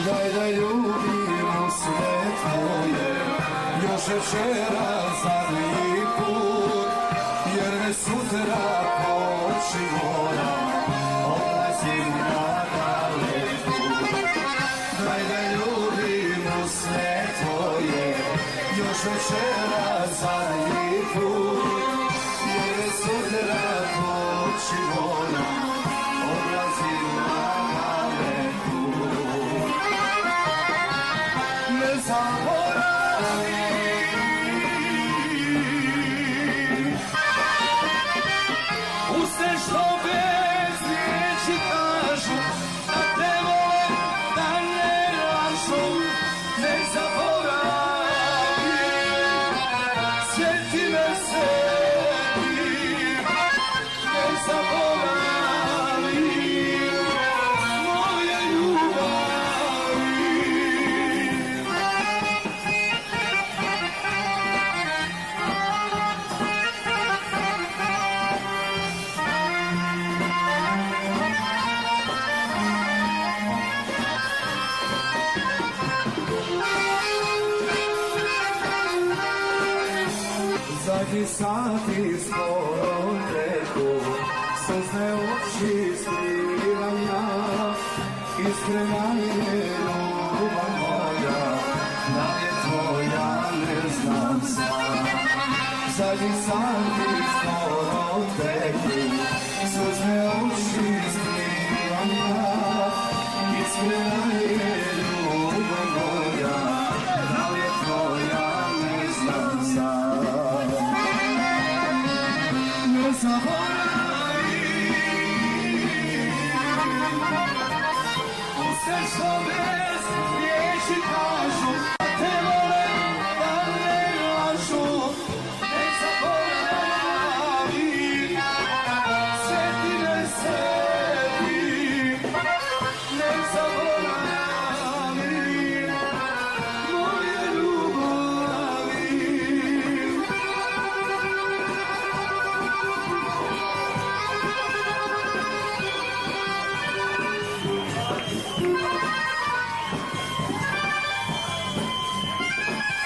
Daj da ljubimo sve tvoje, još večeras zadnji put, jer me sutra poči mora, odlazim na daleku. Daj da ljubimo sve tvoje, još večeras zadnji put, jer me sutra poči mora, odlazim na daleku. Ne zaboravi uste što bez riječi kažu, da te vole, da ne lažu. Ne zaboravi, sjeti me sebi, ne zaboravi moje ljubavi. Zadnji sati skoro teku, suzne oči skrivam ja, iskrena je ljubav moja, da je tvoja ne znam sam. Zadnji sati skoro teku, suzne oči skrivam ja, iskrena je ljubav moja, da je tvoja ne znam sam. Ne zaboravi uste što bez riječi kažu, da te vole, da ne lažu. Ne zaboravi, sjeti me sebi, ne zaboravi moje ljubavi.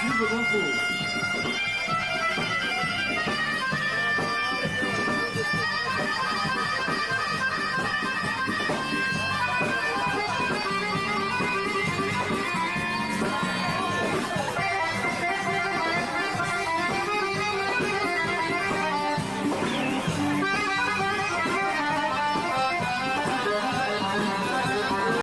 Muito bom.